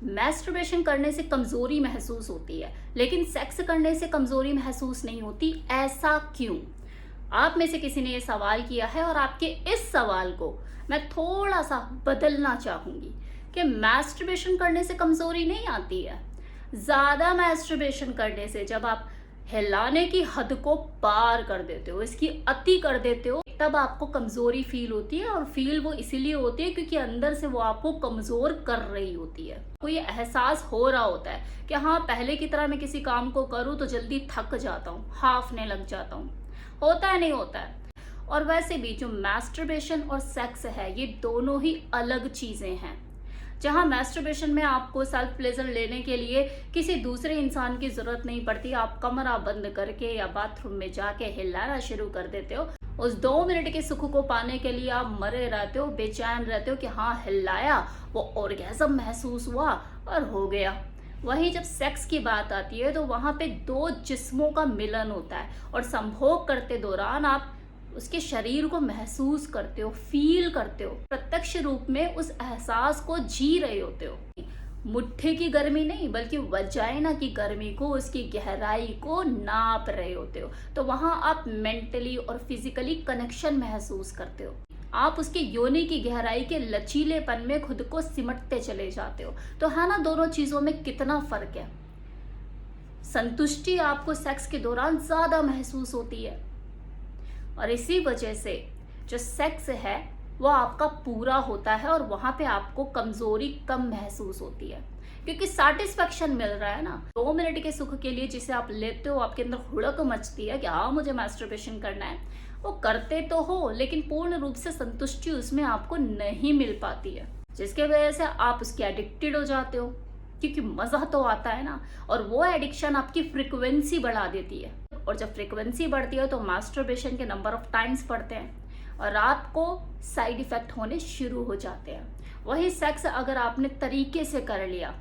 Masturbation करने से कमजोरी महसूस होती है, लेकिन सेक्स करने से कमजोरी महसूस नहीं होती। ऐसा क्यों? आप में से किसी ने ये सवाल किया है और आपके इस सवाल को मैं थोड़ा सा बदलना चाहूंगी कि मैस्टरबेशन करने से कमजोरी नहीं आती है। ज्यादा मैस्टरबेशन करने से जब आप हिलाने की हद को पार कर देते हो, इसकी अति कर देते हो, तब आपको कमजोरी फील होती है। और फील वो इसीलिए होती है क्योंकि अंदर से वो आपको कमजोर कर रही होती है। को ये एहसास हो रहा होता है कि हाँ, पहले की तरह मैं किसी काम को करूँ तो जल्दी थक जाता हूँ, हाफने लग जाता हूँ। होता है, नहीं होता है। और वैसे भी जो मैस्टरबेशन और सेक्स है, ये दोनों ही अलग चीजें हैं। जहां मैस्टरबेशन में आपको सेल्फ प्लेजर लेने के लिए किसी दूसरे इंसान की जरूरत नहीं पड़ती, आप कमरा बंद करके या बाथरूम में जाके हिलाना शुरू कर देते हो। उस 2 मिनट के सुख को पाने के लिए आप मरे रहते हो, बेचैन रहते हो कि हाँ, हिलाया, वो ऑर्गेज़म महसूस हुआ और हो गया। वहीं जब सेक्स की बात आती है तो वहां पे 2 जिस्मों का मिलन होता है और संभोग करते दौरान आप उसके शरीर को महसूस करते हो, फील करते हो, प्रत्यक्ष रूप में उस एहसास को जी रहे होते हो। मुट्ठी की गर्मी नहीं, बल्कि वजाइना की गर्मी को, उसकी गहराई को नाप रहे होते हो। तो वहां आप मेंटली और फिजिकली कनेक्शन महसूस करते हो। आप उसकी योनि की गहराई के लचीलेपन में खुद को सिमटते चले जाते हो। तो है ना, दोनों चीजों में कितना फर्क है। संतुष्टि आपको सेक्स के दौरान ज्यादा महसूस होती है और इसी वजह से जो सेक्स है वो आपका पूरा होता है और वहां पे आपको कमजोरी कम महसूस होती है, क्योंकि सैटिस्फैक्शन मिल रहा है ना। 2 मिनट के सुख के लिए जिसे आप लेते हो, आपके अंदर हुड़क मचती है कि हाँ, मुझे मैस्टरबेशन करना है। वो करते तो हो, लेकिन पूर्ण रूप से संतुष्टि उसमें आपको नहीं मिल पाती है, जिसके वजह से आप उसके एडिक्टेड हो जाते हो, क्योंकि मजा तो आता है ना। और वो एडिक्शन आपकी फ्रिक्वेंसी बढ़ा देती है, और जब फ्रिक्वेंसी बढ़ती है तो मास्टरबेशन के नंबर ऑफ टाइम्स बढ़ते हैं और आपको साइड इफेक्ट होने शुरू हो जाते हैं। वही सेक्स अगर आपने तरीके से कर लिया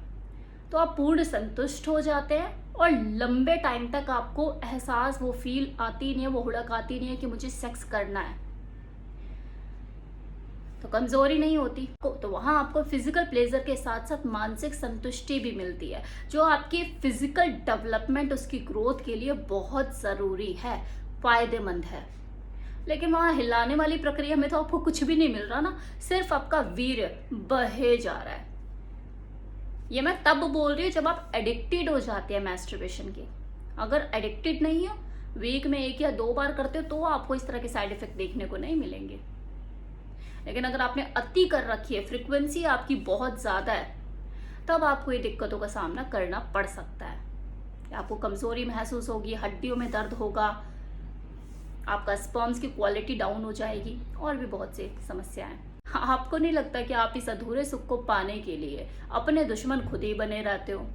तो आप पूर्ण संतुष्ट हो जाते हैं और लंबे टाइम तक आपको एहसास, वो फील आती नहीं है, वो हुड़क आती नहीं है कि मुझे सेक्स करना है। तो कमजोरी नहीं होती। तो वहां आपको फिजिकल प्लेजर के साथ साथ मानसिक संतुष्टि भी मिलती है, जो आपकी फिजिकल डेवलपमेंट, उसकी ग्रोथ के लिए बहुत जरूरी है, फायदेमंद है। लेकिन वहां हिलाने वाली प्रक्रिया में तो आपको कुछ भी नहीं मिल रहा ना, सिर्फ आपका वीर्य बहे जा रहा है। ये मैं तब बोल रही हूँ जब आप एडिक्टेड हो जाते हैं मैस्टरबेशन के। अगर एडिक्टेड नहीं हो, वीक में 1 या 2 बार करते हो, तो आपको इस तरह के साइड इफेक्ट देखने को नहीं मिलेंगे। लेकिन अगर आपने अति कर रखी है, फ्रिक्वेंसी आपकी बहुत ज्यादा है, तब आपको ये दिक्कतों का सामना करना पड़ सकता है। आपको कमजोरी महसूस होगी, हड्डियों में दर्द होगा, आपका स्पर्म्स की क्वालिटी डाउन हो जाएगी और भी बहुत सी समस्याएं। आपको नहीं लगता कि आप इस अधूरे सुख को पाने के लिए अपने दुश्मन खुद ही बने रहते हो?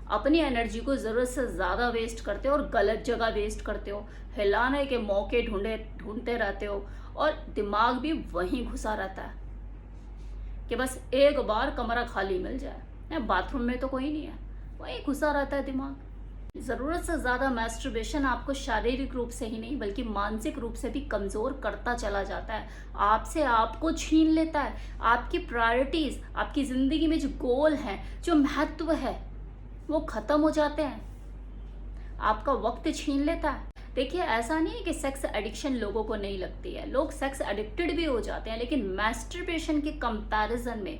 अपनी एनर्जी को जरूरत से ज्यादा वेस्ट करते हो और गलत जगह वेस्ट करते हो, हिलाने के मौके ढूंढते रहते हो और दिमाग भी वहीं घुसा रहता है कि बस एक बार कमरा खाली मिल जाए। बाथरूम में तो कोई नहीं है, वहीं घुसा रहता है दिमाग। जरूरत से ज्यादा मैस्टरबेशन आपको शारीरिक रूप से ही नहीं बल्कि मानसिक रूप से भी कमजोर करता चला जाता है। आपसे आपको छीन लेता है, आपकी प्रायोरिटीज, आपकी जिंदगी में जो गोल है, जो महत्व है, वो खत्म हो जाते हैं, आपका वक्त छीन लेता है। देखिए, ऐसा नहीं है कि सेक्स एडिक्शन लोगों को नहीं लगती है, लोग सेक्स एडिक्टेड भी हो जाते हैं, लेकिन मैस्टरबेशन के कंपैरिजन में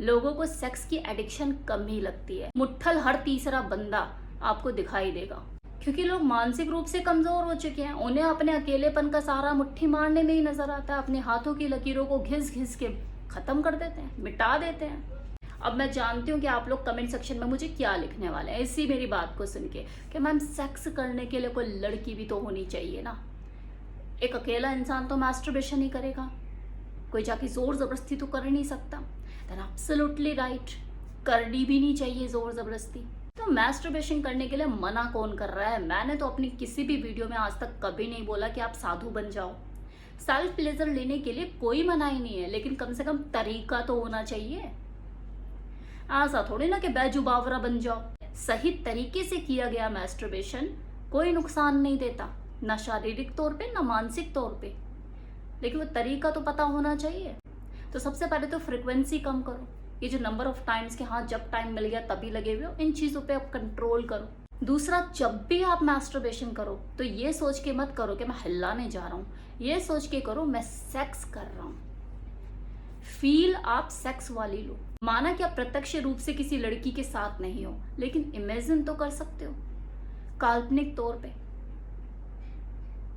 लोगों को सेक्स की एडिक्शन कम ही लगती है। मुट्ठल हर तीसरा बंदा आपको दिखाई देगा, क्योंकि लोग मानसिक रूप से कमजोर हो चुके हैं। उन्हें अपने अकेलेपन का सहारा मुट्ठी मारने में ही नजर आता है, अपने हाथों की लकीरों को घिस घिस के खत्म कर देते हैं, मिटा देते हैं। अब मैं जानती हूँ कि आप लोग कमेंट सेक्शन में मुझे क्या लिखने वाले हैं इसी मेरी बात को सुन के, कि मैम सेक्स करने के लिए कोई लड़की भी तो होनी चाहिए ना, एक अकेला इंसान तो मैस्टरबेशन ही करेगा, कोई जाके जोर जबरदस्ती तो कर ही नहीं सकता। देन एब्सोल्युटली राइट, करनी भी नहीं चाहिए जोर जबरदस्ती। तो मैस्टरबेशन करने के लिए मना कौन कर रहा है? मैंने तो अपनी किसी भी वीडियो में आज तक कभी नहीं बोला कि आप साधु बन जाओ। सेल्फ प्लेजर लेने के लिए कोई मनाही नहीं है, लेकिन कम से कम तरीका तो होना चाहिए। ऐसा थोड़ी ना कि बैजुबावरा बन जाओ। सही तरीके से किया गया मैस्टरबेशन कोई नुकसान नहीं देता, ना शारीरिक तौर पे ना मानसिक तौर पे, लेकिन वो तरीका तो पता होना चाहिए। तो सबसे पहले तो फ्रिक्वेंसी कम करो, ये जो नंबर ऑफ टाइम्स के हाँ जब टाइम मिल गया तभी लगे हुए हो, इन चीज़ों पे आप कंट्रोल करो। दूसरा, जब भी आप मैस्टरबेशन करो तो ये सोच के मत करो कि मैं हिलाने जा रहा हूँ, ये सोच के करो मैं सेक्स कर रहा हूँ। फील आप सेक्स वाली लो। माना कि आप प्रत्यक्ष रूप से किसी लड़की के साथ नहीं हो, लेकिन इमेजिन तो कर सकते हो काल्पनिक तौर पे,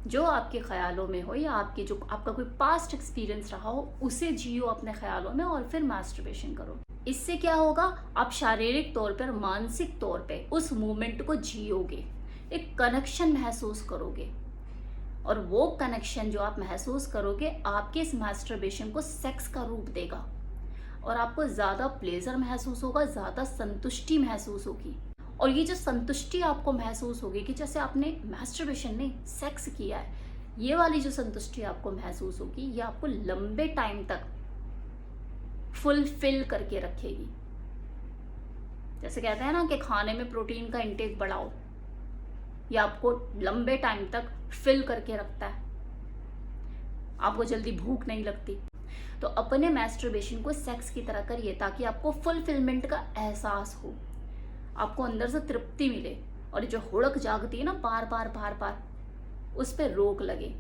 जो आपके ख्यालों में हो या आपका कोई पास्ट एक्सपीरियंस रहा हो उसे जियो अपने ख्यालों में और फिर मैस्टरबेशन करो। इससे क्या होगा, आप शारीरिक तौर पर, मानसिक तौर पे उस मोमेंट को जियोगे, एक कनेक्शन महसूस करोगे, और वो कनेक्शन जो आप महसूस करोगे आपके इस मैस्टरबेशन को सेक्स का रूप देगा और आपको ज़्यादा प्लेजर महसूस होगा, ज़्यादा संतुष्टि महसूस होगी। और ये जो संतुष्टि आपको महसूस होगी कि जैसे आपने मैस्टरबेशन नहीं सेक्स किया है, ये वाली जो संतुष्टि आपको महसूस होगी ये आपको लंबे टाइम तक फुलफिल करके रखेगी। जैसे कहते हैं ना कि खाने में प्रोटीन का इंटेक बढ़ाओ, ये आपको लंबे टाइम तक फिल करके रखता है, आपको जल्दी भूख नहीं लगती। तो अपने मैस्टरबेशन को सेक्स की तरह करिए ताकि आपको फुलफिलमेंट का एहसास हो, आपको अंदर से तृप्ति मिले, और जो हुड़क जागती है ना बार बार बार बार, उस पर रोक लगे।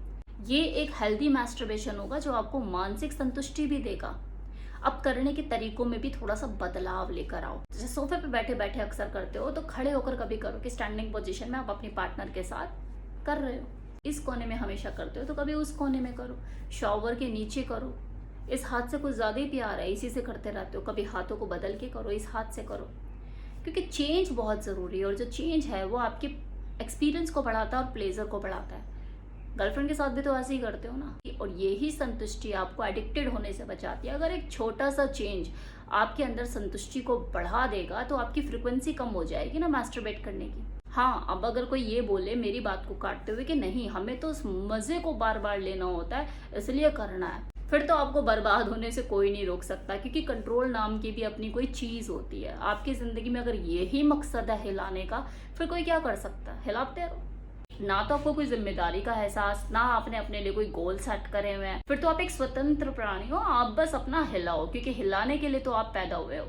ये एक हेल्दी मैस्टरबेशन होगा जो आपको मानसिक संतुष्टि भी देगा। अब करने के तरीकों में भी थोड़ा सा बदलाव लेकर आओ। जैसे सोफे पे बैठे बैठे अक्सर करते हो, तो खड़े होकर कभी करो कि स्टैंडिंग पोजीशन में आप अपनी पार्टनर के साथ कर रहे हो। इस कोने में हमेशा करते हो तो कभी उस कोने में करो, शॉवर के नीचे करो। इस हाथ से कुछ ज़्यादा ही प्यार है, इसी से करते रहते हो, कभी हाथों को बदल के करो, इस हाथ से करो, क्योंकि चेंज बहुत ज़रूरी है। और जो चेंज है वो आपके एक्सपीरियंस को बढ़ाता है और प्लेजर को बढ़ाता है। गर्लफ्रेंड के साथ भी तो ऐसे ही करते हो ना। और यही संतुष्टि आपको एडिक्टेड होने से बचाती है। अगर एक छोटा सा चेंज आपके अंदर संतुष्टि को बढ़ा देगा तो आपकी फ्रिक्वेंसी कम हो जाएगी ना मैस्टरबेट करने की। हाँ, अब अगर कोई ये बोले मेरी बात को काटते हुए कि नहीं हमें तो उस मज़े को बार बार लेना होता है इसलिए करना है, फिर तो आपको बर्बाद होने से कोई नहीं रोक सकता, क्योंकि कंट्रोल नाम की भी अपनी कोई चीज़ होती है। आपकी ज़िंदगी में अगर यही मकसद है हिलाने का, फिर कोई क्या कर सकता है, हिलाते रहो। ना तो आपको कोई जिम्मेदारी का एहसास, ना आपने अपने लिए कोई गोल सेट करे हुए हैं, फिर तो आप एक स्वतंत्र प्राणी हो। आप बस अपना हिलाओ, क्योंकि हिलाने के लिए तो आप पैदा हुए हो।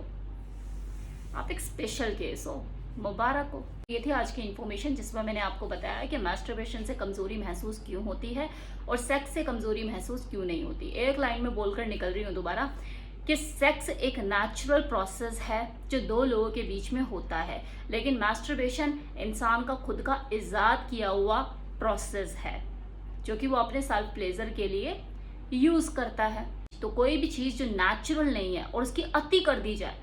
आप एक स्पेशल केस हो, मुबारक हो। ये थी आज की इन्फॉर्मेशन जिसमें मैंने आपको बताया कि मैस्टरबेशन से कमजोरी महसूस क्यों होती है और सेक्स से कमजोरी महसूस क्यों नहीं होती। एक लाइन में बोलकर निकल रही हूँ दोबारा कि सेक्स एक नेचुरल प्रोसेस है जो दो लोगों के बीच में होता है, लेकिन मैस्टरबेशन इंसान का खुद का इजाद किया हुआ प्रोसेस है जो कि वो अपने सेल्फ प्लेजर के लिए यूज करता है। तो कोई भी चीज़ जो नेचुरल नहीं है और उसकी अति कर दी जाए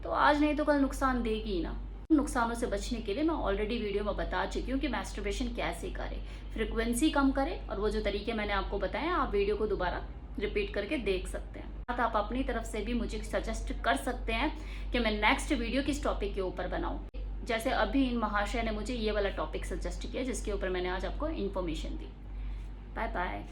तो आज नहीं तो कल नुकसान देगी ही ना। नुकसानों से बचने के लिए मैं ऑलरेडी वीडियो में बता चुकी हूँ कि मैस्टरबेशन कैसे करें, फ्रिक्वेंसी कम करें, और वो जो तरीके मैंने आपको बताए आप वीडियो को दोबारा रिपीट करके देख सकते हैं। आप अपनी तरफ से भी मुझे सजेस्ट कर सकते हैं कि मैं नेक्स्ट वीडियो किस टॉपिक के ऊपर बनाऊं। जैसे अभी इन महाशय ने मुझे ये वाला टॉपिक सजेस्ट किया जिसके ऊपर मैंने आज आपको इन्फॉर्मेशन दी। Bye bye.